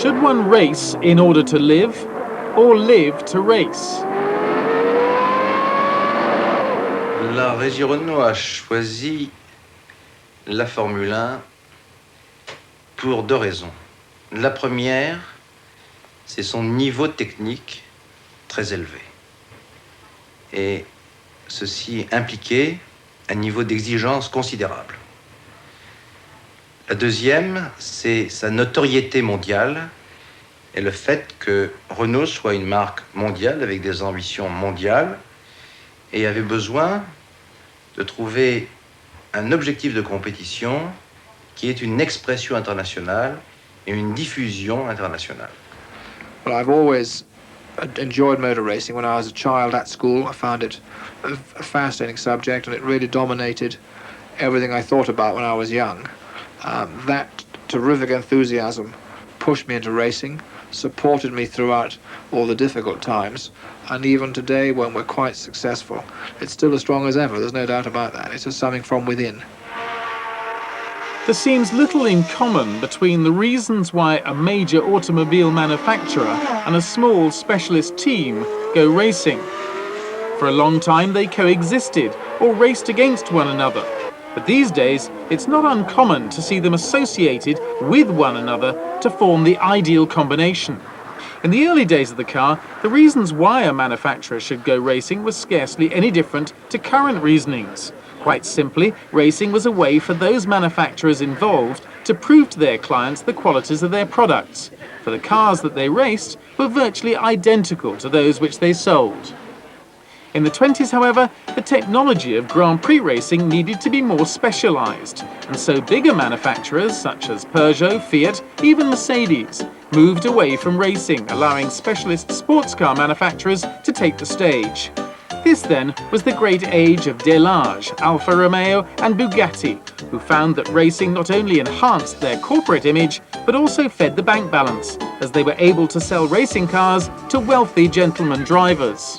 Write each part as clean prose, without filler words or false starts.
Should one race in order to live, or live to race? La Régie Renault a choisi la Formule 1 pour deux raisons. La première, c'est son niveau technique très élevé. Et ceci impliquait un niveau d'exigence considérable. La deuxième, c'est sa notoriété mondiale et le fait que Renault soit une marque mondiale avec des ambitions mondiales et avait besoin de trouver un objectif de compétition qui est une expression internationale et une diffusion internationale. Well, I've always enjoyed motor racing. When I was a child at school, I found it a fascinating subject, and it really dominated everything I thought about when I was young. That terrific enthusiasm pushed me into racing, supported me throughout all the difficult times, and even today, when we're quite successful, it's still as strong as ever. There's no doubt about that. It's just something from within. There seems little in common between the reasons why a major automobile manufacturer and a small specialist team go racing. For a long time they coexisted or raced against one another, but these days it's not uncommon to see them associated with one another to form the ideal combination. In the early days of the car, the reasons why a manufacturer should go racing was scarcely any different to current reasonings. Quite simply, racing was a way for those manufacturers involved to prove to their clients the qualities of their products, for the cars that they raced were virtually identical to those which they sold. In the 20s, however, the technology of Grand Prix racing needed to be more specialised, and so bigger manufacturers such as Peugeot, Fiat, even Mercedes, moved away from racing, allowing specialist sports car manufacturers to take the stage. This then was the great age of Delage, Alfa Romeo and Bugatti, who found that racing not only enhanced their corporate image, but also fed the bank balance, as they were able to sell racing cars to wealthy gentlemen drivers.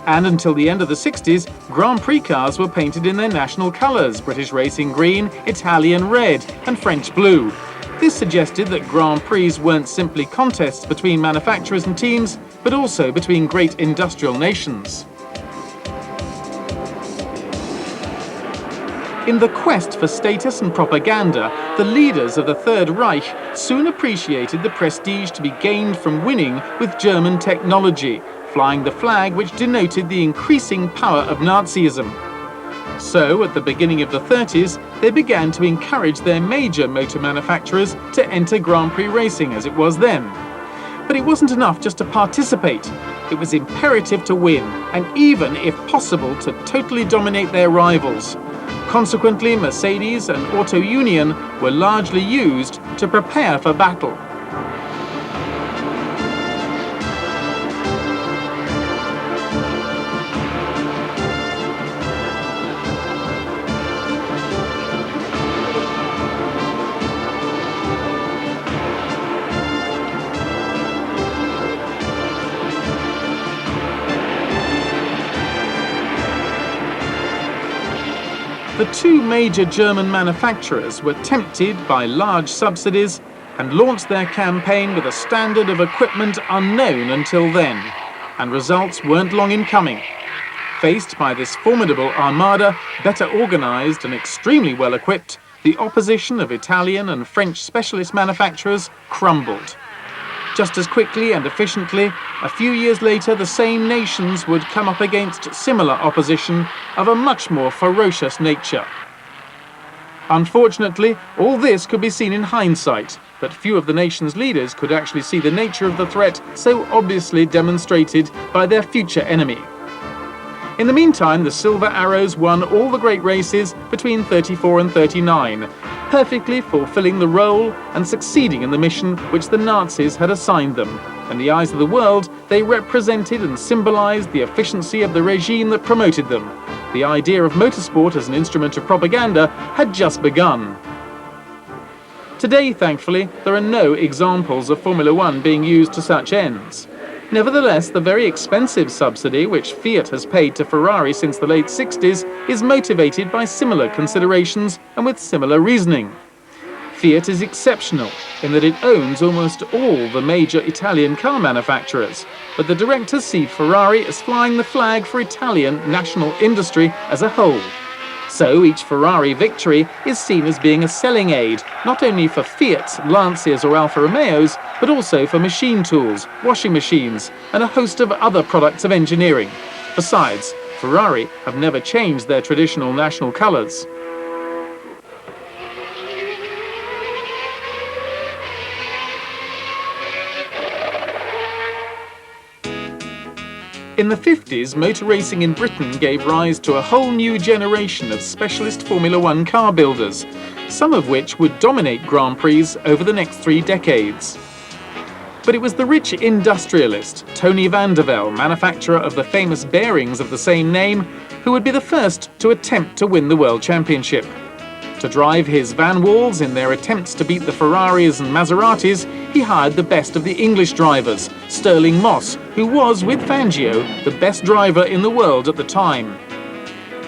And until the end of the 60s, Grand Prix cars were painted in their national colours, British racing green, Italian red and French blue. This suggested that Grand Prix weren't simply contests between manufacturers and teams, but also between great industrial nations. In the quest for status and propaganda, the leaders of the Third Reich soon appreciated the prestige to be gained from winning with German technology, flying the flag which denoted the increasing power of Nazism. So, at the beginning of the 30s, they began to encourage their major motor manufacturers to enter Grand Prix racing as it was then. But it wasn't enough just to participate. It was imperative to win, and even, if possible, to totally dominate their rivals. Consequently, Mercedes and Auto Union were largely used to prepare for battle. The two major German manufacturers were tempted by large subsidies and launched their campaign with a standard of equipment unknown until then, and results weren't long in coming. Faced by this formidable armada, better organised and extremely well equipped, the opposition of Italian and French specialist manufacturers crumbled. Just as quickly and efficiently, a few years later the same nations would come up against similar opposition of a much more ferocious nature. Unfortunately, all this could be seen in hindsight, but few of the nation's leaders could actually see the nature of the threat so obviously demonstrated by their future enemy. In the meantime, the Silver Arrows won all the great races between 34 and 39, perfectly fulfilling the role and succeeding in the mission which the Nazis had assigned them. In the eyes of the world, they represented and symbolized the efficiency of the regime that promoted them. The idea of motorsport as an instrument of propaganda had just begun. Today, thankfully, there are no examples of Formula One being used to such ends. Nevertheless, the very expensive subsidy which Fiat has paid to Ferrari since the late 60s is motivated by similar considerations and with similar reasoning. Fiat is exceptional in that it owns almost all the major Italian car manufacturers, but the directors see Ferrari as flying the flag for Italian national industry as a whole. So each Ferrari victory is seen as being a selling aid, not only for Fiat's, Lancias or Alfa Romeos, but also for machine tools, washing machines, and a host of other products of engineering. Besides, Ferrari have never changed their traditional national colours. In the 50s, motor racing in Britain gave rise to a whole new generation of specialist Formula One car builders, some of which would dominate Grand Prix over the next 3 decades. But it was the rich industrialist, Tony van der Velde, manufacturer of the famous bearings of the same name, who would be the first to attempt to win the World Championship. To drive his Van Walls in their attempts to beat the Ferraris and Maseratis, he hired the best of the English drivers, Stirling Moss, who was, with Fangio, the best driver in the world at the time.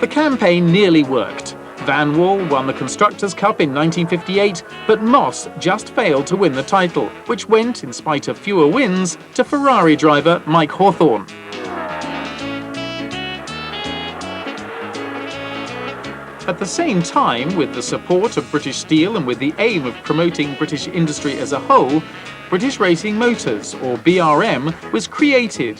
The campaign nearly worked. Van Wall won the Constructors' Cup in 1958, but Moss just failed to win the title, which went, in spite of fewer wins, to Ferrari driver Mike Hawthorn. At the same time, with the support of British Steel and with the aim of promoting British industry as a whole, British Racing Motors, or BRM, was created,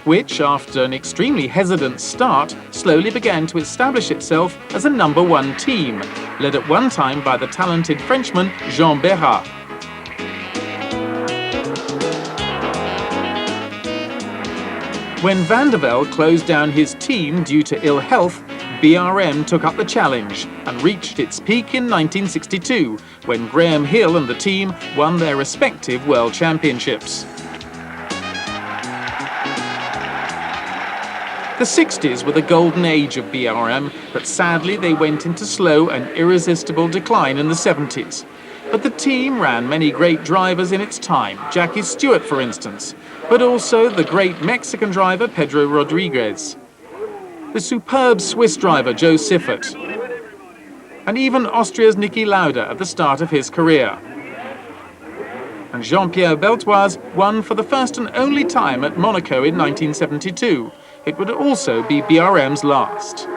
which, after an extremely hesitant start, slowly began to establish itself as a #1 team, led at one time by the talented Frenchman Jean Berrat. When van der Velde closed down his team due to ill health, BRM took up the challenge and reached its peak in 1962, when Graham Hill and the team won their respective world championships. The 60s were the golden age of BRM, but sadly they went into slow and irresistible decline in the 70s. But the team ran many great drivers in its time, Jackie Stewart for instance, but also the great Mexican driver Pedro Rodriguez, the superb Swiss driver Joe Siffert, and even Austria's Niki Lauda at the start of his career. And Jean-Pierre Beltoise won for the first and only time at Monaco in 1972. It would also be BRM's last.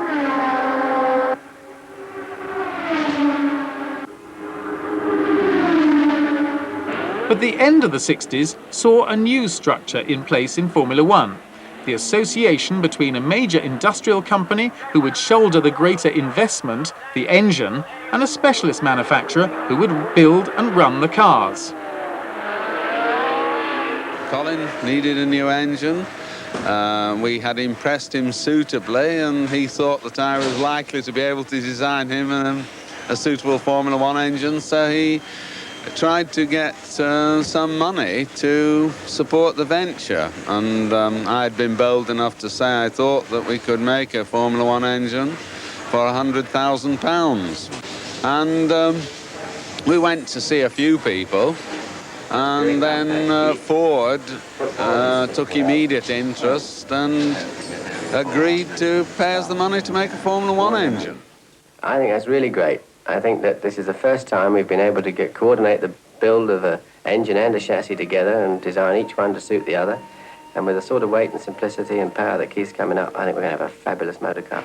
But the end of the 60s saw a new structure in place in Formula One. The association between a major industrial company who would shoulder the greater investment, the engine, and a specialist manufacturer who would build and run the cars. Colin needed a new engine. We had impressed him suitably, and he thought that I was likely to be able to design him a suitable Formula One engine, so he tried to get some money to support the venture, and I'd been bold enough to say I thought that we could make a Formula One engine for £100,000. And we went to see a few people, and then Ford took immediate interest and agreed to pay us the money to make a Formula One engine. I think that's really great. I think that this is the first time we've been able to coordinate the build of an engine and a chassis together and design each one to suit the other. And with the sort of weight and simplicity and power that keeps coming up, I think we're going to have a fabulous motor car.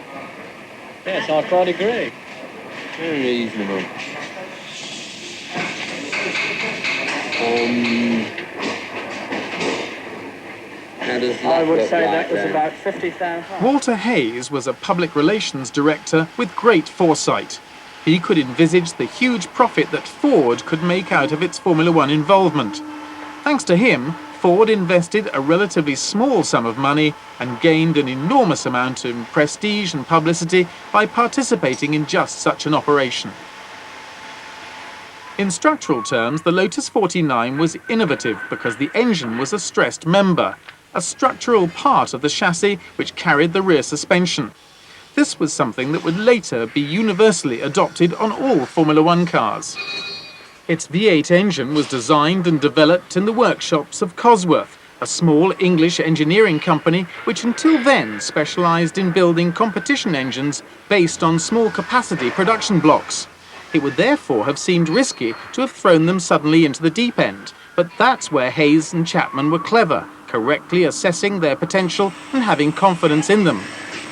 Yes, I quite agree. Very reasonable. I would say that was about 50,000. Walter Hayes was a public relations director with great foresight. He could envisage the huge profit that Ford could make out of its Formula One involvement. Thanks to him, Ford invested a relatively small sum of money and gained an enormous amount of prestige and publicity by participating in just such an operation. In structural terms, the Lotus 49 was innovative because the engine was a stressed member, a structural part of the chassis which carried the rear suspension. This was something that would later be universally adopted on all Formula One cars. Its V8 engine was designed and developed in the workshops of Cosworth, a small English engineering company which until then specialised in building competition engines based on small capacity production blocks. It would therefore have seemed risky to have thrown them suddenly into the deep end. But that's where Hayes and Chapman were clever, correctly assessing their potential and having confidence in them.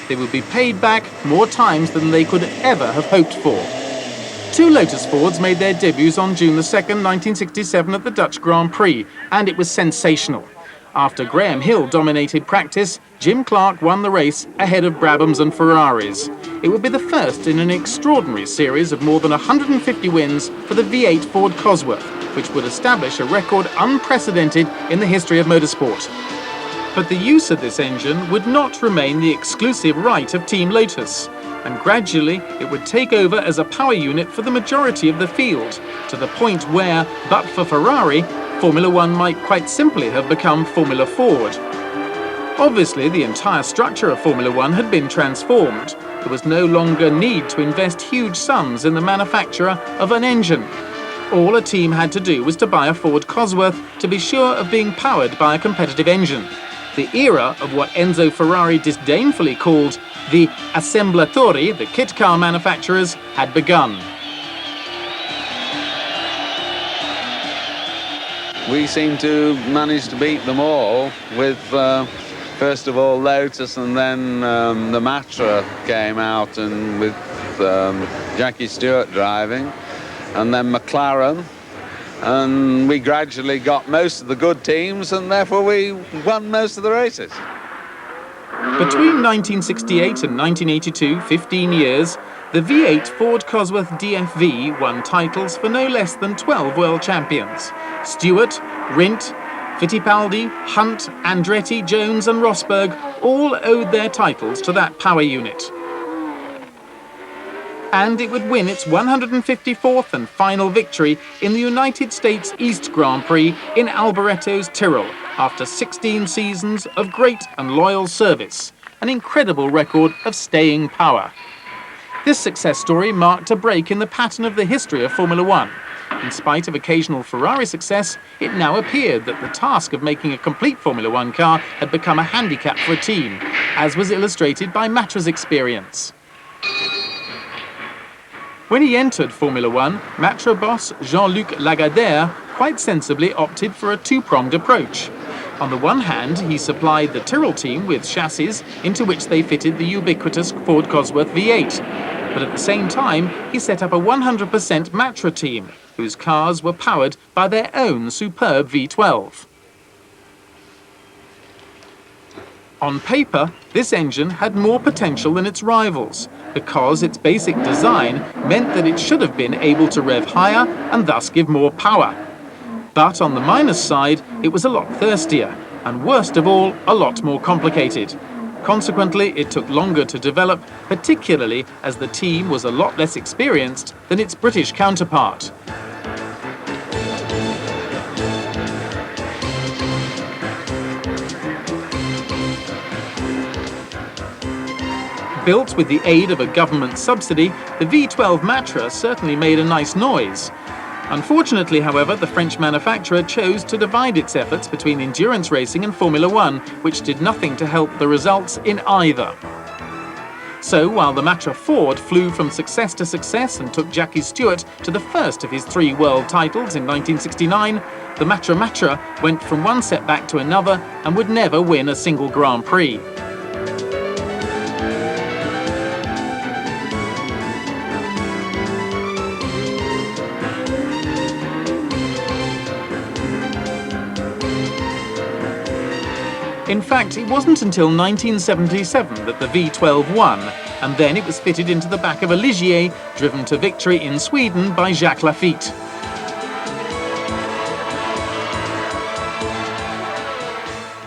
They would be paid back more times than they could ever have hoped for. Two Lotus Fords made their debuts on June the 2nd, 1967 at the Dutch Grand Prix, and it was sensational. After Graham Hill dominated practice, Jim Clark won the race ahead of Brabhams and Ferraris. It would be the first in an extraordinary series of more than 150 wins for the V8 Ford Cosworth, which would establish a record unprecedented in the history of motorsport. But the use of this engine would not remain the exclusive right of Team Lotus, and gradually it would take over as a power unit for the majority of the field, to the point where, but for Ferrari, Formula One might quite simply have become Formula Ford. Obviously, the entire structure of Formula One had been transformed. There was no longer need to invest huge sums in the manufacture of an engine. All a team had to do was to buy a Ford Cosworth to be sure of being powered by a competitive engine. The era of what Enzo Ferrari disdainfully called the assemblatori, the kit car manufacturers, had begun. We seem to manage to beat them all with, first of all, Lotus, and then the Matra came out and with Jackie Stewart driving, and then McLaren, and we gradually got most of the good teams, and therefore we won most of the races. Between 1968 and 1982, 15 years, the V8 Ford Cosworth DFV won titles for no less than 12 world champions. Stewart, Rindt, Fittipaldi, Hunt, Andretti, Jones and Rosberg all owed their titles to that power unit. And it would win its 154th and final victory in the United States East Grand Prix in Alboretos, Tyrrell, after 16 seasons of great and loyal service, an incredible record of staying power. This success story marked a break in the pattern of the history of Formula One. In spite of occasional Ferrari success, it now appeared that the task of making a complete Formula One car had become a handicap for a team, as was illustrated by Matra's experience. When he entered Formula One, Matra boss Jean-Luc Lagardère quite sensibly opted for a two-pronged approach. On the one hand, he supplied the Tyrrell team with chassis into which they fitted the ubiquitous Ford Cosworth V8. But at the same time, he set up a 100% Matra team, whose cars were powered by their own superb V12. On paper, this engine had more potential than its rivals, because its basic design meant that it should have been able to rev higher and thus give more power. But on the minus side, it was a lot thirstier, and worst of all, a lot more complicated. Consequently, it took longer to develop, particularly as the team was a lot less experienced than its British counterpart. Built with the aid of a government subsidy, the V12 Matra certainly made a nice noise. Unfortunately, however, the French manufacturer chose to divide its efforts between endurance racing and Formula One, which did nothing to help the results in either. So, while the Matra Ford flew from success to success and took Jackie Stewart to the first of his 3 world titles in 1969, the Matra went from one setback to another and would never win a single Grand Prix. In fact, it wasn't until 1977 that the V12 won, and then it was fitted into the back of a Ligier, driven to victory in Sweden by Jacques Lafitte.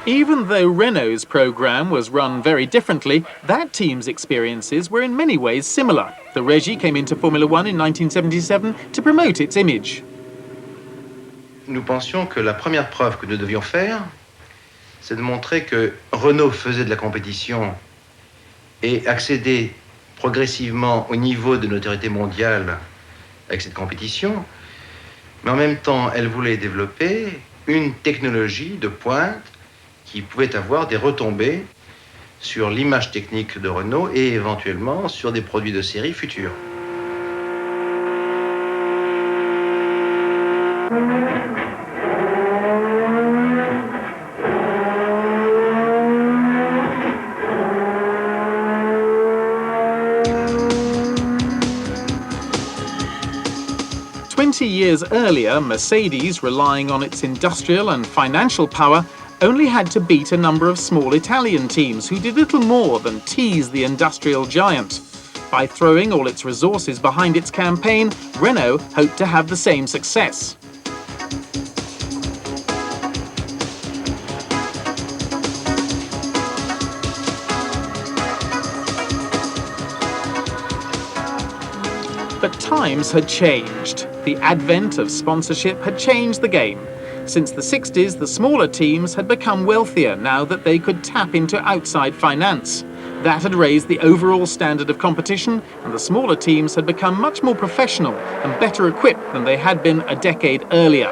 Even though Renault's programme was run very differently, that team's experiences were in many ways similar. The Régie came into Formula One in 1977 to promote its image. Nous pensions que la première preuve que nous devions faire, c'est de montrer que Renault faisait de la compétition et accédait progressivement au niveau de notoriété mondiale avec cette compétition, mais en même temps, elle voulait développer une technologie de pointe qui pouvait avoir des retombées sur l'image technique de Renault et éventuellement sur des produits de série futurs. Years earlier, Mercedes, relying on its industrial and financial power, only had to beat a number of small Italian teams who did little more than tease the industrial giant. By throwing all its resources behind its campaign, Renault hoped to have the same success. But times had changed. The advent of sponsorship had changed the game. Since the 60s, the smaller teams had become wealthier now that they could tap into outside finance. That had raised the overall standard of competition, and the smaller teams had become much more professional and better equipped than they had been a decade earlier.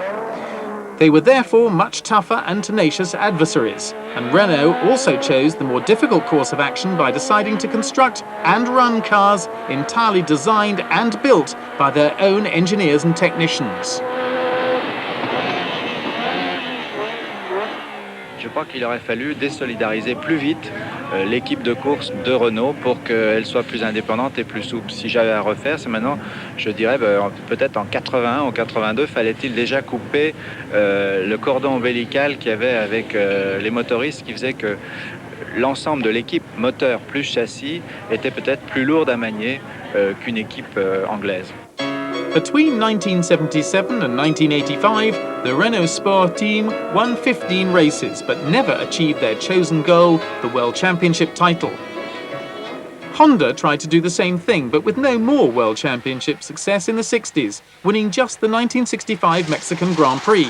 They were therefore much tougher and tenacious adversaries, and Renault also chose the more difficult course of action by deciding to construct and run cars entirely designed and built by their own engineers and technicians. Je crois qu'il aurait fallu désolidariser plus vite l'équipe de course de Renault pour qu'elle soit plus indépendante et plus souple. Si j'avais à refaire, c'est maintenant, je dirais, peut-être en 81 ou 82, fallait-il déjà couper le cordon ombilical qu'il y avait avec les motoristes qui faisait que l'ensemble de l'équipe moteur plus châssis était peut-être plus lourde à manier qu'une équipe anglaise. Between 1977 and 1985, the Renault Sport team won 15 races but never achieved their chosen goal, the World Championship title. Honda tried to do the same thing, but with no more World Championship success in the 60s, winning just the 1965 Mexican Grand Prix.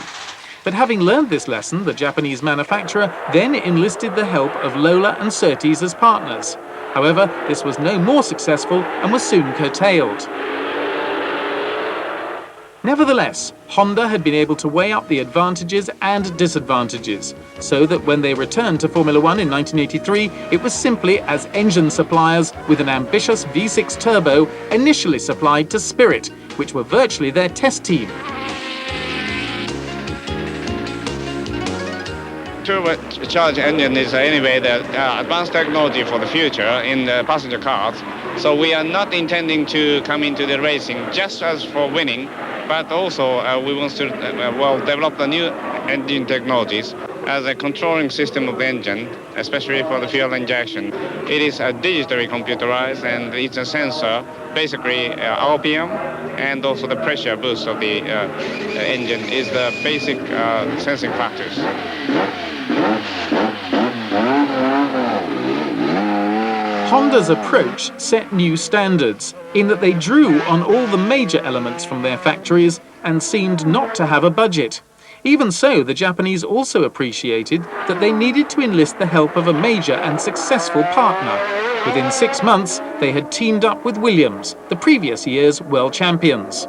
But having learned this lesson, the Japanese manufacturer then enlisted the help of Lola and Surtees as partners. However, this was no more successful and was soon curtailed. Nevertheless, Honda had been able to weigh up the advantages and disadvantages, so that when they returned to Formula One in 1983, it was simply as engine suppliers with an ambitious V6 turbo initially supplied to Spirit, which were virtually their test team. Turbocharged engine is anyway the advanced technology for the future in the passenger cars. So we are not intending to come into the racing just as for winning, but also we want to develop the new engine technologies as a controlling system of the engine, especially for the fuel injection. It is digitally computerized, and it's a sensor, basically RPM, and also the pressure boost of the engine is the basic sensing factors. Honda's approach set new standards in that they drew on all the major elements from their factories and seemed not to have a budget. Even so, the Japanese also appreciated that they needed to enlist the help of a major and successful partner. Within 6 months, they had teamed up with Williams, the previous year's world champions.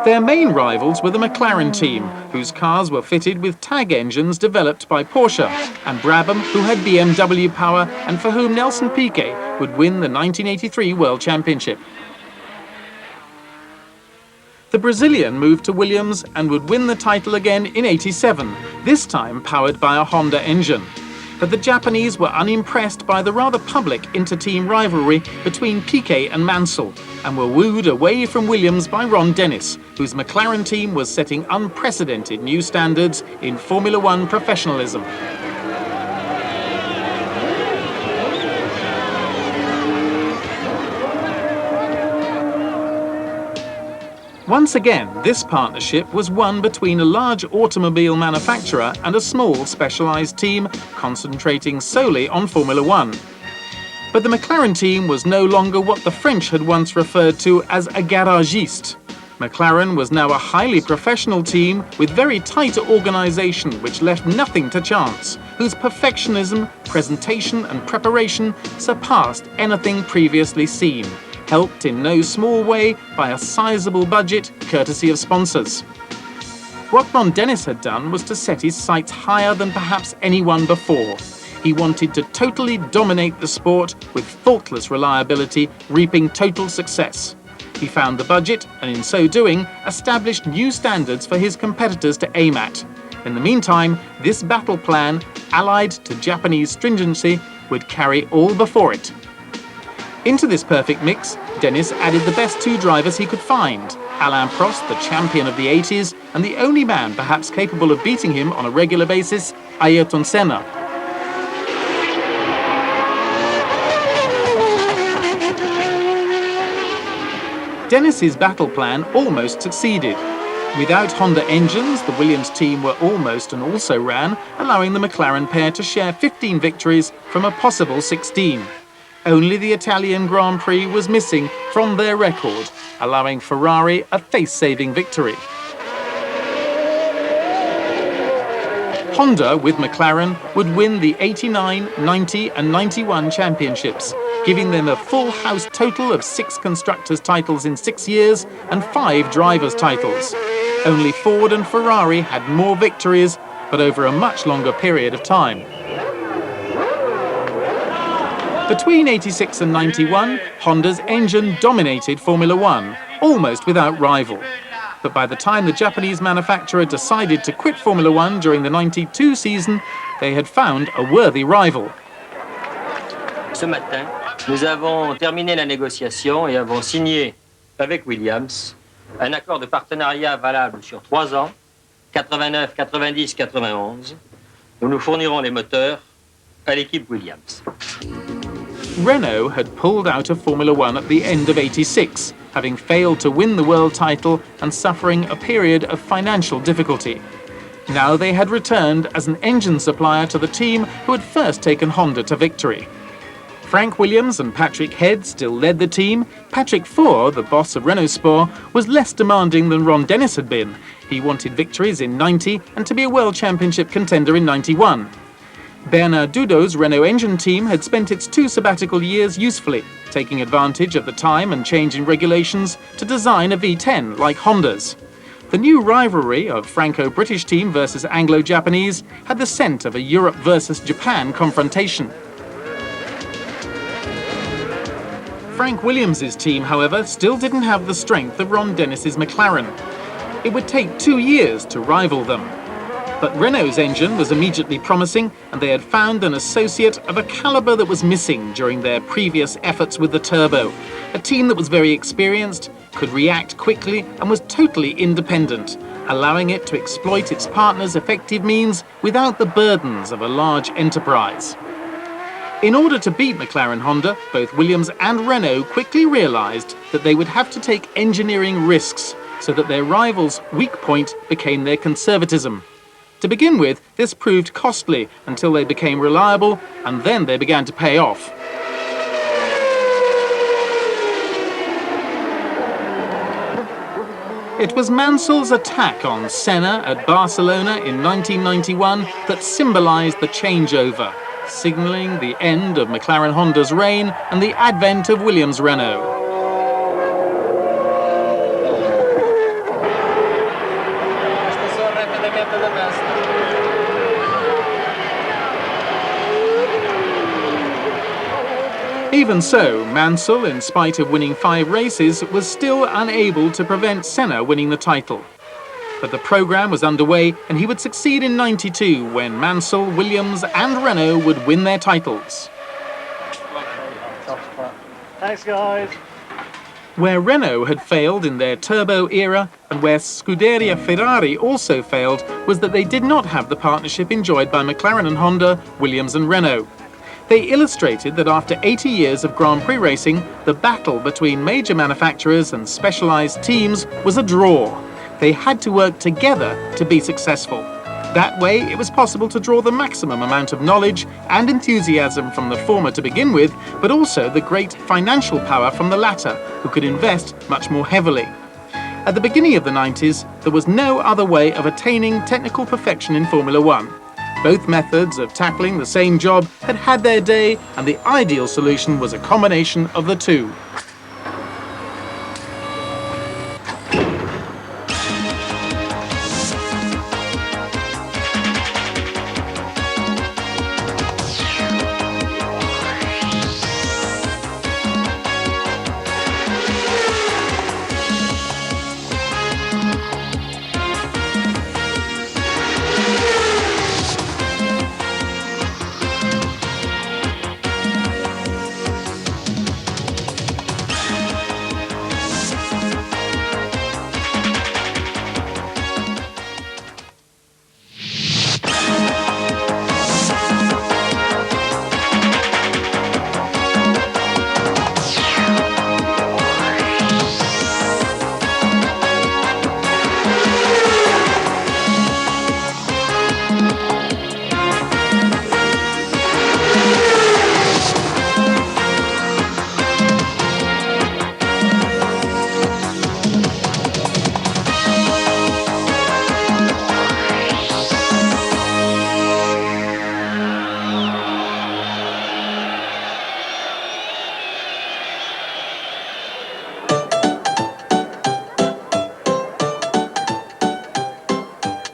Their main rivals were the McLaren team, whose cars were fitted with tag engines developed by Porsche, and Brabham, who had BMW power and for whom Nelson Piquet would win the 1983 World Championship. The Brazilian moved to Williams and would win the title again in '87, this time powered by a Honda engine. But the Japanese were unimpressed by the rather public inter-team rivalry between Piquet and Mansell, and were wooed away from Williams by Ron Dennis, whose McLaren team was setting unprecedented new standards in Formula One professionalism. Once again, this partnership was one between a large automobile manufacturer and a small specialized team concentrating solely on Formula One. But the McLaren team was no longer what the French had once referred to as a garagiste. McLaren was now a highly professional team with very tight organization which left nothing to chance, whose perfectionism, presentation and preparation surpassed anything previously seen, helped in no small way by a sizable budget courtesy of sponsors. What Ron Dennis had done was to set his sights higher than perhaps anyone before. He wanted to totally dominate the sport with faultless reliability, reaping total success. He found the budget, and in so doing, established new standards for his competitors to aim at. In the meantime, this battle plan, allied to Japanese stringency, would carry all before it. Into this perfect mix, Dennis added the best two drivers he could find, Alain Prost, the champion of the 80s, and the only man perhaps capable of beating him on a regular basis, Ayrton Senna. Dennis's battle plan almost succeeded. Without Honda engines, the Williams team were almost and also ran, allowing the McLaren pair to share 15 victories from a possible 16. Only the Italian Grand Prix was missing from their record, allowing Ferrari a face-saving victory. Honda, with McLaren, would win the 89, 90 and 91 championships, giving them a full house total of 6 constructors' titles in 6 years and 5 drivers' titles. Only Ford and Ferrari had more victories, but over a much longer period of time. Between 86 and 91, Honda's engine dominated Formula One, almost without rival. But by the time the Japanese manufacturer decided to quit Formula One during the 92 season, they had found a worthy rival. Ce matin, nous avons terminé la négociation et avons signé avec Williams un accord de partenariat valable sur 3 ans, 89, 90, 91, où nous fournirons les moteurs à l'équipe Williams. Renault had pulled out of Formula One at the end of 86, having failed to win the world title and suffering a period of financial difficulty. Now they had returned as an engine supplier to the team who had first taken Honda to victory. Frank Williams and Patrick Head still led the team. Patrick Faure, the boss of Renault Sport, was less demanding than Ron Dennis had been. He wanted victories in 90 and to be a World Championship contender in 91. Bernard Dudot's Renault engine team had spent its 2 sabbatical years usefully, taking advantage of the time and change in regulations to design a V10 like Honda's. The new rivalry of Franco-British team versus Anglo-Japanese had the scent of a Europe versus Japan confrontation. Frank Williams' team, however, still didn't have the strength of Ron Dennis's McLaren. It would take 2 years to rival them. But Renault's engine was immediately promising, and they had found an associate of a caliber that was missing during their previous efforts with the turbo. A team that was very experienced, could react quickly, and was totally independent, allowing it to exploit its partner's effective means without the burdens of a large enterprise. In order to beat McLaren Honda, both Williams and Renault quickly realized that they would have to take engineering risks so that their rivals' weak point became their conservatism. To begin with, this proved costly until they became reliable, and then they began to pay off. It was Mansell's attack on Senna at Barcelona in 1991 that symbolized the changeover, signaling the end of McLaren Honda's reign and the advent of Williams Renault. Even so, Mansell, in spite of winning 5 races, was still unable to prevent Senna winning the title. But the program was underway, and he would succeed in 92 when Mansell, Williams and Renault would win their titles. Thanks, guys. Where Renault had failed in their turbo era, and where Scuderia Ferrari also failed, was that they did not have the partnership enjoyed by McLaren and Honda, Williams and Renault. They illustrated that after 80 years of Grand Prix racing, the battle between major manufacturers and specialized teams was a draw. They had to work together to be successful. That way, it was possible to draw the maximum amount of knowledge and enthusiasm from the former to begin with, but also the great financial power from the latter, who could invest much more heavily. At the beginning of the 90s, there was no other way of attaining technical perfection in Formula One. Both methods of tackling the same job had had their day, and the ideal solution was a combination of the two.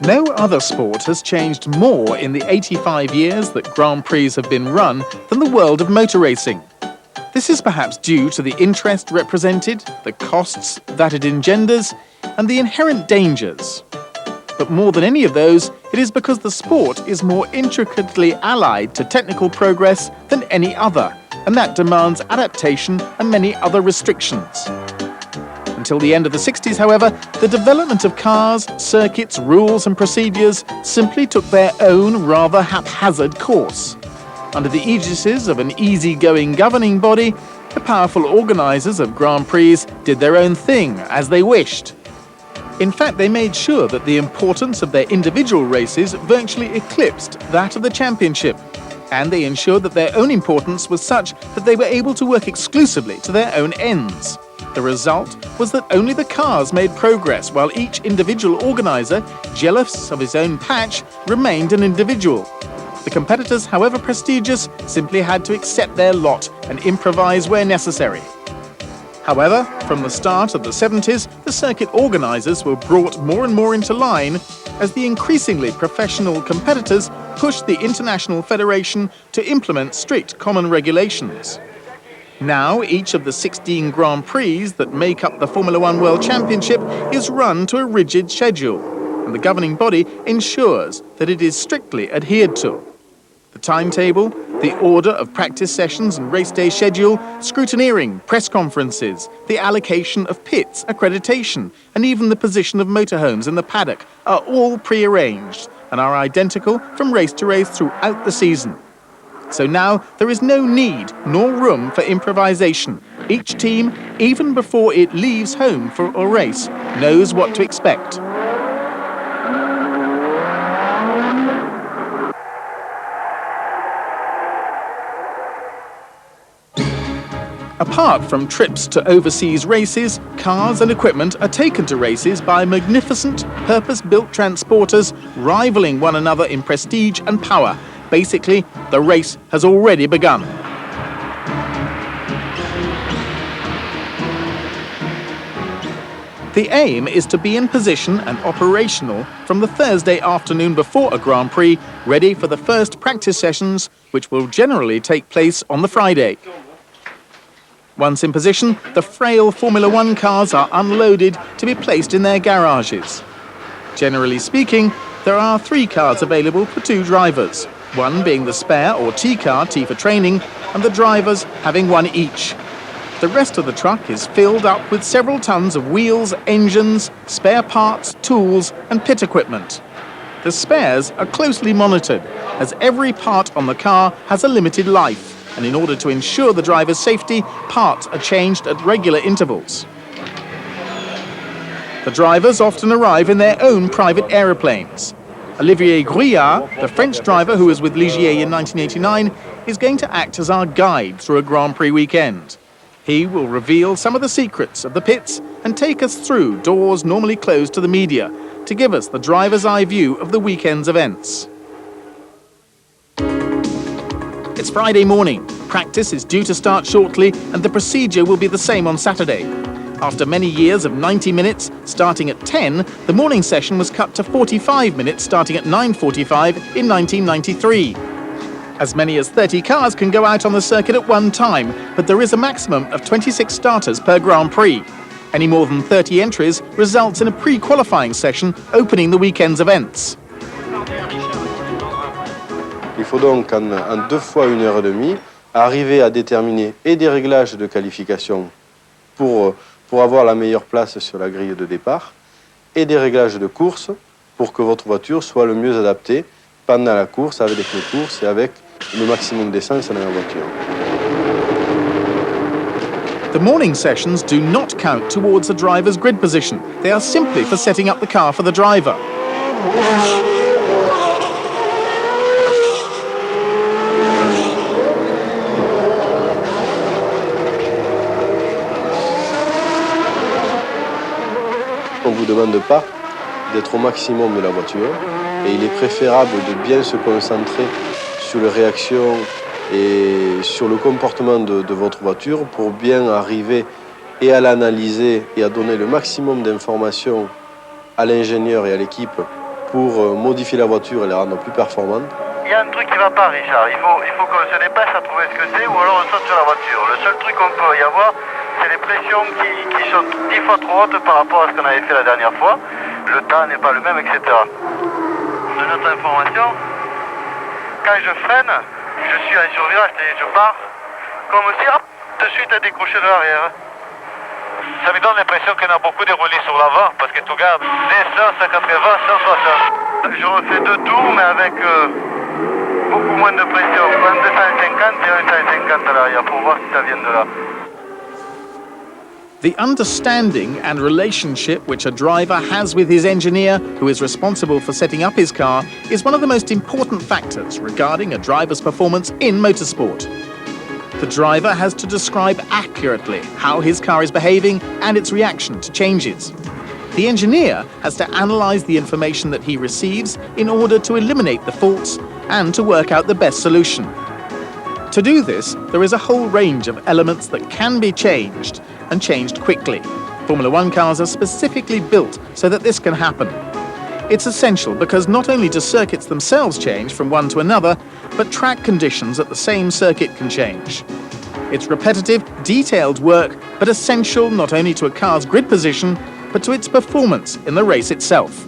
No other sport has changed more in the 85 years that Grand Prix have been run than the world of motor racing. This is perhaps due to the interest represented, the costs that it engenders, and the inherent dangers. But more than any of those, it is because the sport is more intricately allied to technical progress than any other, and that demands adaptation and many other restrictions. Until the end of the 60s, however, the development of cars, circuits, rules and procedures simply took their own rather haphazard course. Under the aegises of an easy-going governing body, the powerful organisers of Grand Prix did their own thing as they wished. In fact, they made sure that the importance of their individual races virtually eclipsed that of the championship, and they ensured that their own importance was such that they were able to work exclusively to their own ends. The result was that only the cars made progress, while each individual organiser, jealous of his own patch, remained an individual. The competitors, however prestigious, simply had to accept their lot and improvise where necessary. However, from the start of the 70s, the circuit organisers were brought more and more into line as the increasingly professional competitors pushed the International Federation to implement strict common regulations. Now, each of the 16 Grand Prix that make up the Formula One World Championship is run to a rigid schedule, and the governing body ensures that it is strictly adhered to. The timetable, the order of practice sessions and race day schedule, scrutineering, press conferences, the allocation of pits, accreditation, and even the position of motorhomes in the paddock are all pre-arranged and are identical from race to race throughout the season. So now there is no need nor room for improvisation. Each team, even before it leaves home for a race, knows what to expect. Apart from trips to overseas races, cars and equipment are taken to races by magnificent, purpose-built transporters rivaling one another in prestige and power. Basically, the race has already begun. The aim is to be in position and operational from the Thursday afternoon before a Grand Prix, ready for the first practice sessions, which will generally take place on the Friday. Once in position, the frail Formula One cars are unloaded to be placed in their garages. Generally speaking, there are 3 cars available for 2 drivers, one being the spare or T car, T for training, and the drivers having one each. The rest of the truck is filled up with several tons of wheels, engines, spare parts, tools, and pit equipment. The spares are closely monitored, as every part on the car has a limited life, and in order to ensure the driver's safety, parts are changed at regular intervals. The drivers often arrive in their own private aeroplanes. Olivier Grouillard, the French driver who was with Ligier in 1989, is going to act as our guide through a Grand Prix weekend. He will reveal some of the secrets of the pits and take us through doors normally closed to the media to give us the driver's eye view of the weekend's events. It's Friday morning. Practice is due to start shortly, and the procedure will be the same on Saturday. After many years of 90 minutes, starting at 10, the morning session was cut to 45 minutes, starting at 9:45 in 1993. As many as 30 cars can go out on the circuit at one time, but there is a maximum of 26 starters per Grand Prix. Any more than 30 entries results in a pre-qualifying session opening the weekend's events. Il faut donc en 2 fois 1 heure et demie arriver à déterminer et des réglages de qualification pour avoir la meilleure place sur la grille de départ et des réglages de course pour que votre voiture soit le mieux adaptée pendant la course, avec les courses et avec le maximum d'essence dans la voiture. The morning sessions do not count towards the driver's grid position. They are simply for setting up the car for the driver. On ne vous demande pas d'être au maximum de la voiture et il est préférable de bien se concentrer sur les réactions et sur le comportement de votre voiture pour bien arriver et à l'analyser et à donner le maximum d'informations à l'ingénieur et à l'équipe pour modifier la voiture et la rendre plus performante. Il y a un truc qui va pas, Richard. Il faut qu'on se dépêche à trouver ce que c'est ou alors on saute sur la voiture. Le seul truc qu'on peut y avoir, c'est les pressions qui sont 10 fois trop hautes par rapport à ce qu'on avait fait la dernière fois. Le temps n'est pas le même, etc. De notre information, quand je freine, je suis en survirage, c'est-à-dire je pars comme si hop, de suite à décrocher de l'arrière. Ça me donne l'impression qu'on a beaucoup déroulé sur l'avant parce que tu regardes les 180, 160. Je refais 2 tours mais avec beaucoup moins de pression. Un 250 et un 150 à l'arrière pour voir si ça vient de là. The understanding and relationship which a driver has with his engineer, who is responsible for setting up his car, is one of the most important factors regarding a driver's performance in motorsport. The driver has to describe accurately how his car is behaving and its reaction to changes. The engineer has to analyse the information that he receives in order to eliminate the faults and to work out the best solution. To do this, there is a whole range of elements that can be changed, and changed quickly. Formula One cars are specifically built so that this can happen. It's essential because not only do circuits themselves change from one to another, but track conditions at the same circuit can change. It's repetitive, detailed work, but essential not only to a car's grid position, but to its performance in the race itself.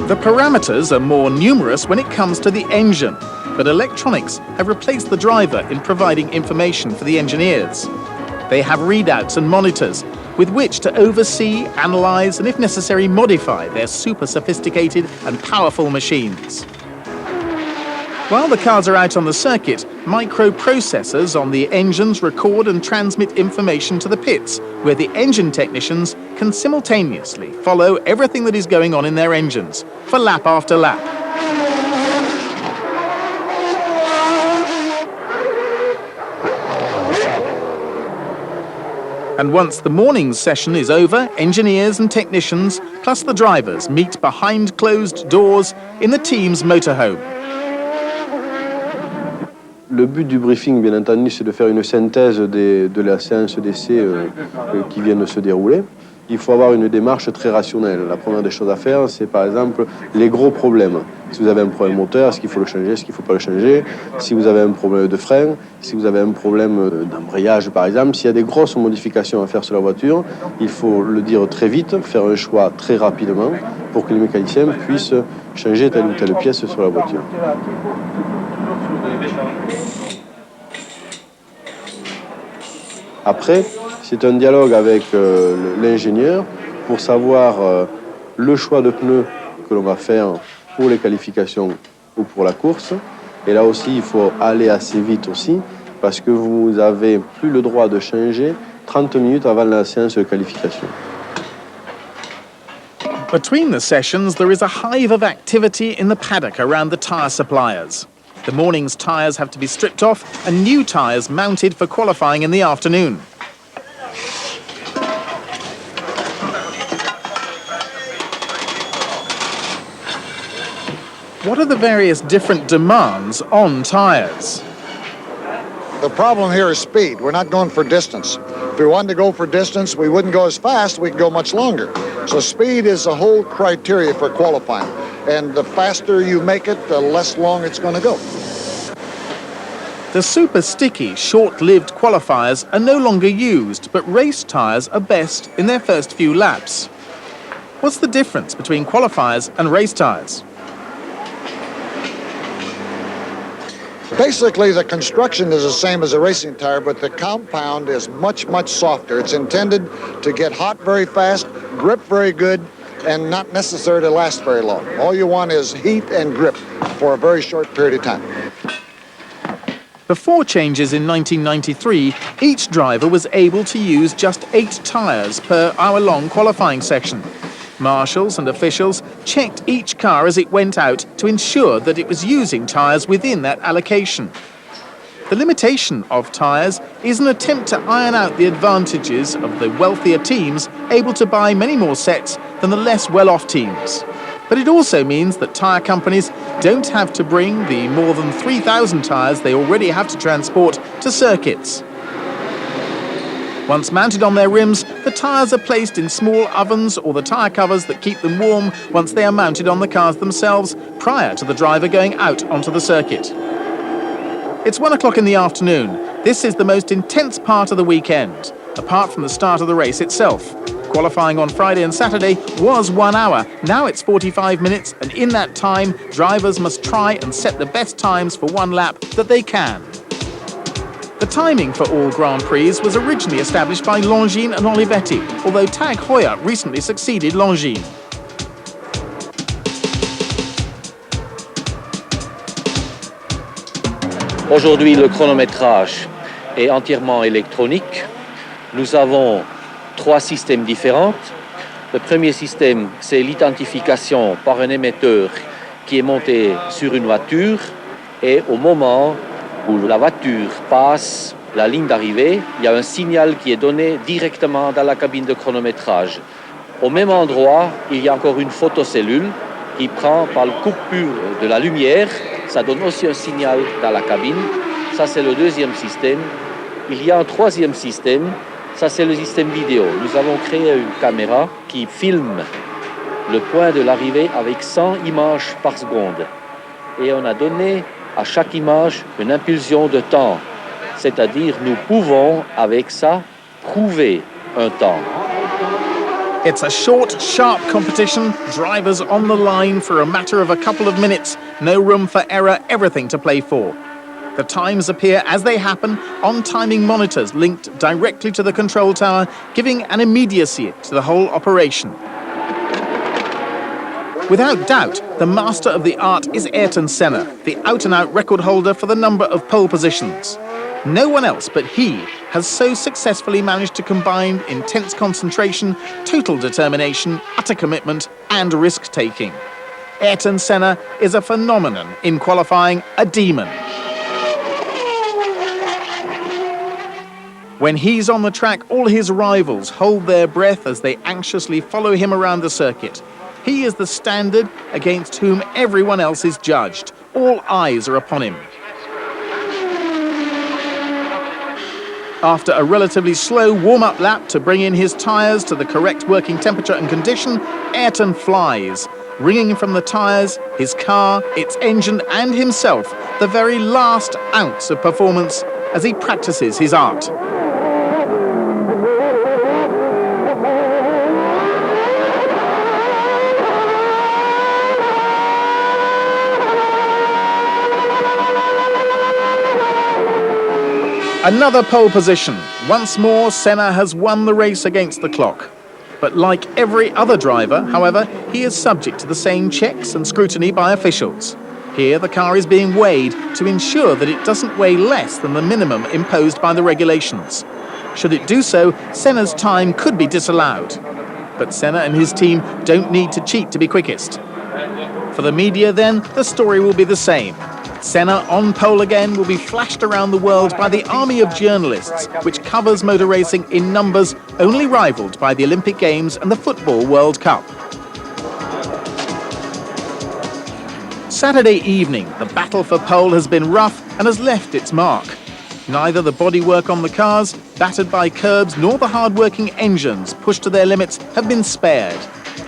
The parameters are more numerous when it comes to the engine, but electronics have replaced the driver in providing information for the engineers. They have readouts and monitors with which to oversee, analyse and if necessary modify their super sophisticated and powerful machines. While the cars are out on the circuit, microprocessors on the engines record and transmit information to the pits, where the engine technicians can simultaneously follow everything that is going on in their engines, for lap after lap. And once the morning's session is over, engineers and technicians, plus the drivers, meet behind closed doors in the team's motorhome. Le but du briefing, bien entendu, c'est de faire une synthèse de la séance d'essai qui vient de se dérouler. Il faut avoir une démarche très rationnelle. La première des choses à faire, c'est par exemple les gros problèmes. Si vous avez un problème moteur, est-ce qu'il faut le changer, est-ce qu'il ne faut pas le changer? Si vous avez un problème de frein, si vous avez un problème d'embrayage par exemple, s'il y a des grosses modifications à faire sur la voiture, il faut le dire très vite, faire un choix très rapidement pour que les mécaniciens puissent changer telle ou telle pièce sur la voiture. Après, c'est un dialogue avec l'ingénieur pour savoir le choix de pneus que l'on va faire pour les qualifications ou pour la course. Et là aussi, il faut aller assez vite aussi, parce que vous n'avez plus le droit de changer 30 minutes avant la séance de qualification. Between the sessions, there is a hive of activity in the paddock around the tyre suppliers. The morning's tyres have to be stripped off and new tyres mounted for qualifying in the afternoon. What are the various different demands on tyres? The problem here is speed. We're not going for distance. If we wanted to go for distance, we wouldn't go as fast, we could go much longer. So speed is a whole criteria for qualifying. And the faster you make it, the less long it's going to go. The super sticky, short-lived qualifiers are no longer used, but race tyres are best in their first few laps. What's the difference between qualifiers and race tyres? Basically, the construction is the same as a racing tire, but the compound is much, much softer. It's intended to get hot very fast, grip very good, and not necessary to last very long. All you want is heat and grip for a very short period of time. Before changes in 1993, each driver was able to use just 8 tyres per hour-long qualifying section. Marshals and officials checked each car as it went out to ensure that it was using tyres within that allocation. The limitation of tyres is an attempt to iron out the advantages of the wealthier teams able to buy many more sets than the less well-off teams. But it also means that tyre companies don't have to bring the more than 3,000 tyres they already have to transport to circuits. Once mounted on their rims, the tyres are placed in small ovens or the tyre covers that keep them warm once they are mounted on the cars themselves prior to the driver going out onto the circuit. It's 1 o'clock in the afternoon. This is the most intense part of the weekend, apart from the start of the race itself. Qualifying on Friday and Saturday was 1 hour. Now it's 45 minutes, and in that time, drivers must try and set the best times for one lap that they can. The timing for all Grand Prix was originally established by Longines and Olivetti, although Tag Heuer recently succeeded Longines. Aujourd'hui, le chronométrage est entièrement électronique. Nous avons 3 systèmes différents. Le premier système, c'est l'identification par un émetteur qui est monté sur une voiture, et au moment où la voiture passe la ligne d'arrivée, il y a un signal qui est donné directement dans la cabine de chronométrage. Au même endroit, il y a encore une photocellule qui prend par la coupure de la lumière. Ça donne aussi un signal dans la cabine. Ça, c'est le deuxième système. Il y a un troisième système. Ça, c'est le système vidéo. Nous avons créé une caméra qui filme le point de l'arrivée avec 100 images par seconde. Et on a donné à chaque image une impulsion de temps. C'est-à-dire, nous pouvons, avec ça, prouver un temps. It's a short, sharp competition, drivers on the line for a matter of a couple of minutes, no room for error, everything to play for. The times appear as they happen on timing monitors linked directly to the control tower, giving an immediacy to the whole operation. Without doubt, the master of the art is Ayrton Senna, the out-and-out record holder for the number of pole positions. No one else but he has so successfully managed to combine intense concentration, total determination, utter commitment, and risk-taking. Ayrton Senna is a phenomenon in qualifying, a demon. When he's on the track, all his rivals hold their breath as they anxiously follow him around the circuit. He is the standard against whom everyone else is judged. All eyes are upon him. After a relatively slow warm-up lap to bring in his tyres to the correct working temperature and condition, Ayrton flies, wringing from the tyres, his car, its engine and himself the very last ounce of performance as he practices his art. Another pole position. Once more, Senna has won the race against the clock. But like every other driver, however, he is subject to the same checks and scrutiny by officials. Here, the car is being weighed to ensure that it doesn't weigh less than the minimum imposed by the regulations. Should it do so, Senna's time could be disallowed. But Senna and his team don't need to cheat to be quickest. For the media, then, the story will be the same. Senna on pole again will be flashed around the world by the army of journalists, which covers motor racing in numbers only rivalled by the Olympic Games and the Football World Cup. Saturday evening, the battle for pole has been rough and has left its mark. Neither the bodywork on the cars, battered by curbs, nor the hard-working engines pushed to their limits have been spared.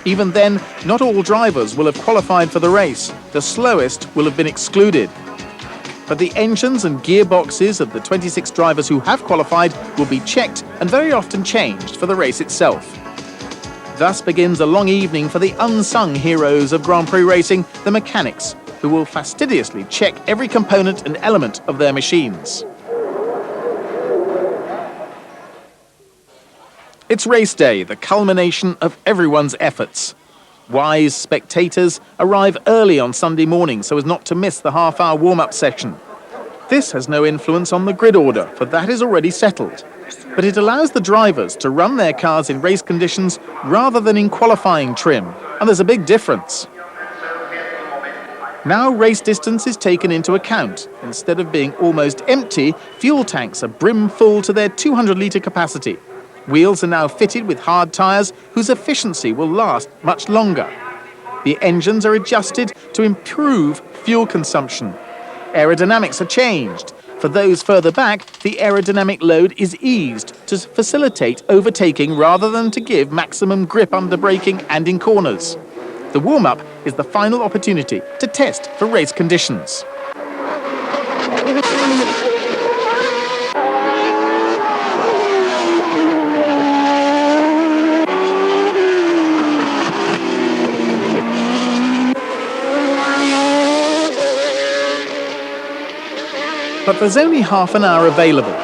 Even then, not all drivers will have qualified for the race. The slowest will have been excluded. But the engines and gearboxes of the 26 drivers who have qualified will be checked and very often changed for the race itself. Thus begins a long evening for the unsung heroes of Grand Prix racing, the mechanics, who will fastidiously check every component and element of their machines. It's race day, the culmination of everyone's efforts. Wise spectators arrive early on Sunday morning so as not to miss the half-hour warm-up session. This has no influence on the grid order, for that is already settled. But it allows the drivers to run their cars in race conditions rather than in qualifying trim, and there's a big difference. Now race distance is taken into account. Instead of being almost empty, fuel tanks are brim full to their 200-litre capacity. Wheels are now fitted with hard tyres whose efficiency will last much longer. The engines are adjusted to improve fuel consumption. Aerodynamics are changed. For those further back, the aerodynamic load is eased to facilitate overtaking rather than to give maximum grip under braking and in corners. The warm-up is the final opportunity to test for race conditions. But there's only half an hour available.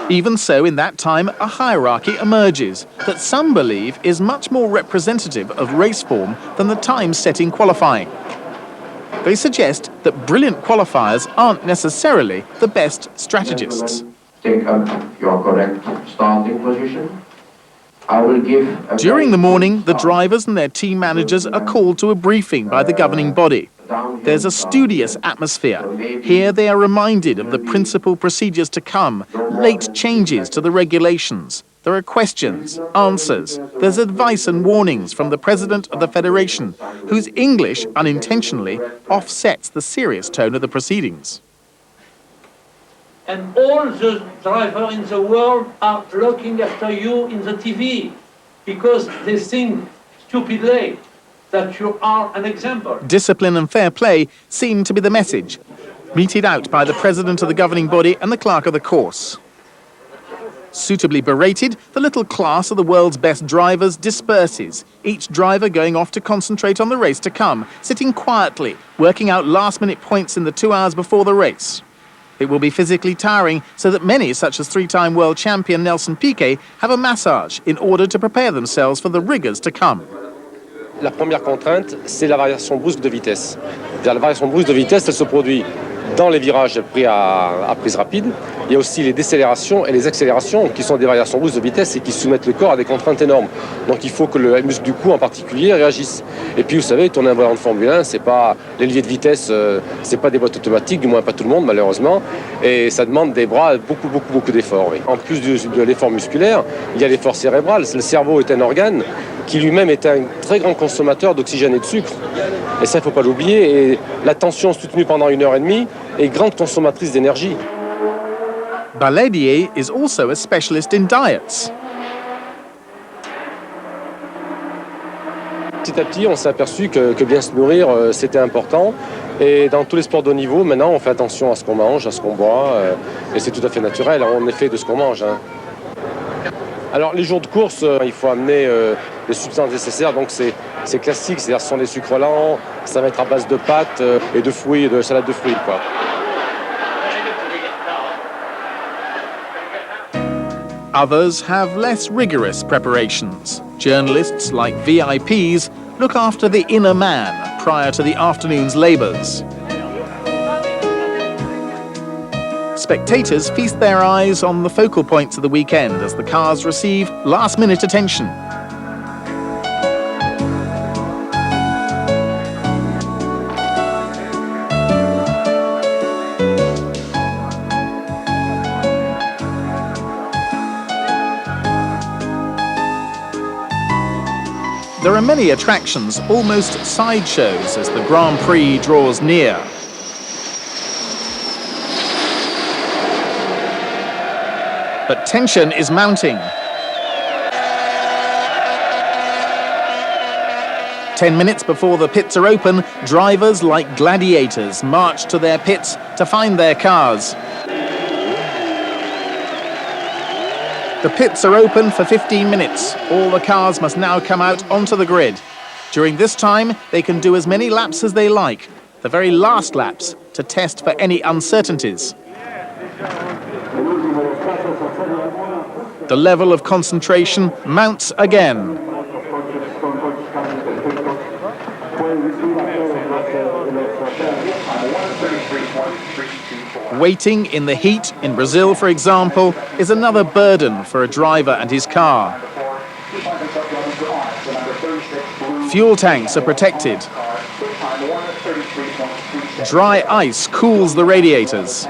Even so, in that time, a hierarchy emerges that some believe is much more representative of race form than the time set in qualifying. They suggest that brilliant qualifiers aren't necessarily the best strategists. Take up your correct starting position. I will give During the morning, the drivers and their team managers are called to a briefing by the governing body. There's a studious atmosphere. Here they are reminded of the principal procedures to come, late changes to the regulations. There are questions, answers. There's advice and warnings from the president of the federation, whose English, unintentionally, offsets the serious tone of the proceedings. And all the drivers in the world are looking after you in the TV because they think stupidly that you are an example. Discipline and fair play seem to be the message, meted out by the president of the governing body and the clerk of the course. Suitably berated, the little class of the world's best drivers disperses, each driver going off to concentrate on the race to come, sitting quietly, working out last-minute points in the 2 hours before the race. It will be physically tiring, so that many, such as three-time world champion Nelson Piquet, have a massage in order to prepare themselves for the rigours to come. La première contrainte, c'est la variation brusque de vitesse. La variation brusque de vitesse, elle se produit dans les virages pris à prise rapide. Il y a aussi les décélérations et les accélérations qui sont des variations brusques de vitesse et qui soumettent le corps à des contraintes énormes. Donc il faut que le muscle du cou en particulier réagisse. Et puis vous savez, tourner un volant de Formule 1, c'est pas les leviers de vitesse, c'est pas des boîtes automatiques, du moins pas tout le monde malheureusement. Et ça demande des bras, beaucoup d'efforts. Oui. En plus de l'effort musculaire, il y a l'effort cérébral. Le cerveau est un organe qui lui-même est un très grand consommateur d'oxygène et de sucre. Et ça, il ne faut pas l'oublier. Et la tension soutenue pendant 1h30 est grande consommatrice d'énergie. Baladier is also a specialist in diets. Petit à petit, on s'est aperçu que bien se nourrir, c'était important. Et dans tous les sports de haut niveau, maintenant, on fait attention à ce qu'on mange, à ce qu'on boit. Et c'est tout à fait naturel, on est fait de ce qu'on mange. Hein. Alors, les jours de course, il faut amener les substances nécessaires. Donc, c'est classique, c'est-à-dire ce sont des sucres lents, ça va être à base de pâtes et de fruits, de salade de fruits, quoi. Others have less rigorous preparations. Journalists, like VIPs, look after the inner man prior to the afternoon's labours. Spectators feast their eyes on the focal points of the weekend as the cars receive last-minute attention. There are many attractions, almost sideshows, as the Grand Prix draws near. But tension is mounting. 10 minutes before the pits are open, drivers like gladiators march to their pits to find their cars. The pits are open for 15 minutes. All the cars must now come out onto the grid. During this time, they can do as many laps as they like, the very last laps, to test for any uncertainties. The level of concentration mounts again. Waiting in the heat in Brazil, for example, is another burden for a driver and his car. Fuel tanks are protected. Dry ice cools the radiators.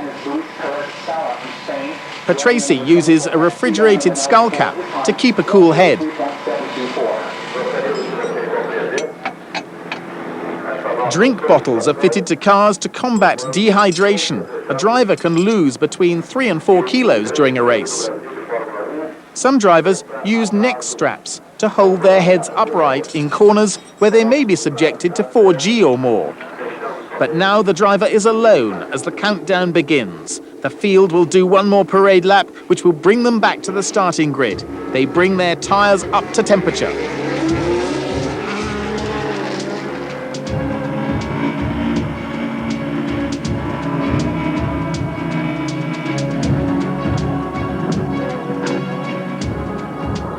Patrese uses a refrigerated skull cap to keep a cool head. Drink bottles are fitted to cars to combat dehydration. A driver can lose between 3 and 4 kilos during a race. Some drivers use neck straps to hold their heads upright in corners where they may be subjected to 4G or more. But now the driver is alone as the countdown begins. The field will do one more parade lap, which will bring them back to the starting grid. They bring their tyres up to temperature.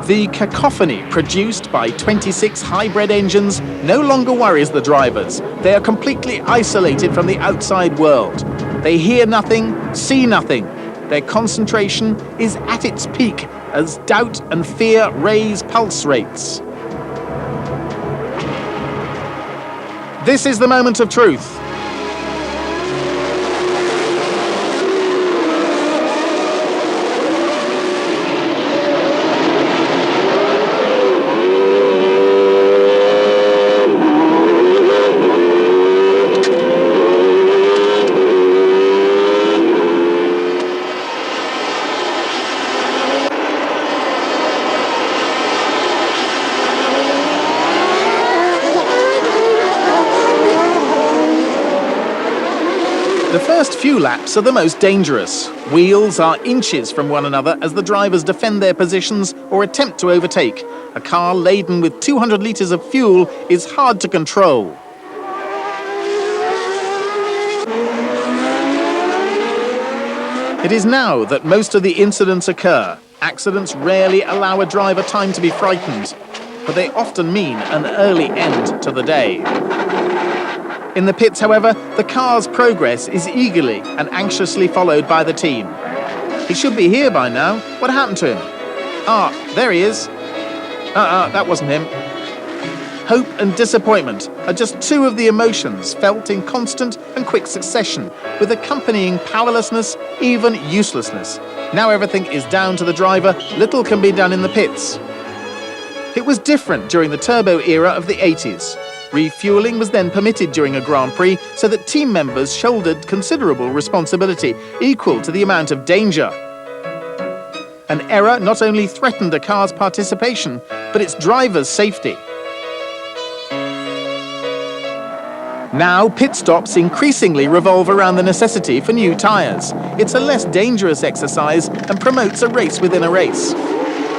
The cacophony produced by 26 hybrid engines no longer worries the drivers. They are completely isolated from the outside world. They hear nothing, see nothing. Their concentration is at its peak as doubt and fear raise pulse rates. This is the moment of truth. The first few laps are the most dangerous. Wheels are inches from one another as the drivers defend their positions or attempt to overtake. A car laden with 200 litres of fuel is hard to control. It is now that most of the incidents occur. Accidents rarely allow a driver time to be frightened, but they often mean an early end to the day. In the pits, however, the car's progress is eagerly and anxiously followed by the team. He should be here by now. What happened to him? Ah, there he is. That wasn't him. Hope and disappointment are just two of the emotions felt in constant and quick succession, with accompanying powerlessness, even uselessness. Now everything is down to the driver. Little can be done in the pits. It was different during the turbo era of the 80s. Refuelling was then permitted during a Grand Prix so that team members shouldered considerable responsibility, equal to the amount of danger. An error not only threatened a car's participation, but its driver's safety. Now, pit stops increasingly revolve around the necessity for new tyres. It's a less dangerous exercise and promotes a race within a race.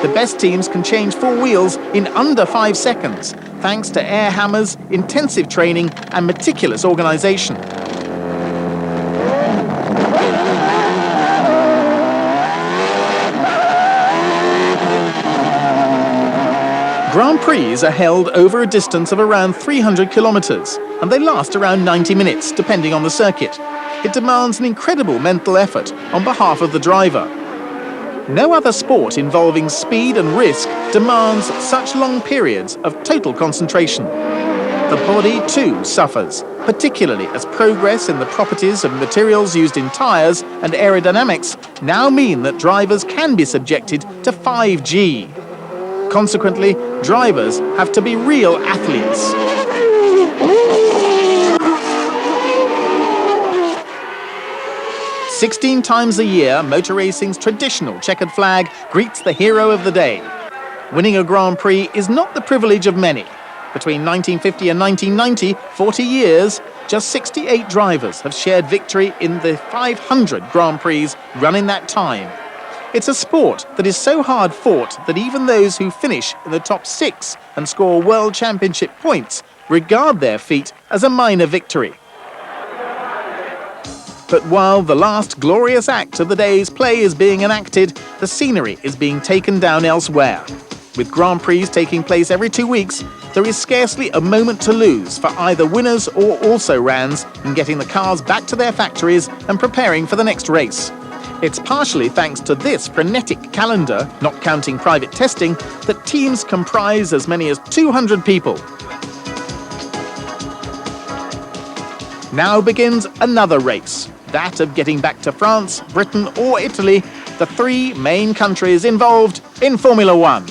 The best teams can change 4 wheels in under 5 seconds, thanks to air hammers, intensive training and meticulous organisation. Grand Prix are held over a distance of around 300 kilometres, and they last around 90 minutes, depending on the circuit. It demands an incredible mental effort on behalf of the driver. No other sport involving speed and risk demands such long periods of total concentration. The body, too, suffers, particularly as progress in the properties of materials used in tyres and aerodynamics now mean that drivers can be subjected to 5G. Consequently, drivers have to be real athletes. "16 times a year, motor racing's traditional checkered flag greets the hero of the day. Winning a Grand Prix is not the privilege of many. Between 1950 and 1990, 40 years, just 68 drivers have shared victory in the 500 Grand Prix run in that time. It's a sport that is so hard fought that even those who finish in the top 6 and score World Championship points regard their feat as a minor victory. But while the last glorious act of the day's play is being enacted, the scenery is being taken down elsewhere. With Grand Prix taking place every 2 weeks, there is scarcely a moment to lose for either winners or also-rans in getting the cars back to their factories and preparing for the next race. It's partially thanks to this frenetic calendar, not counting private testing, that teams comprise as many as 200 people. Now begins another race, that of getting back to France, Britain or Italy, the 3 main countries involved in Formula One.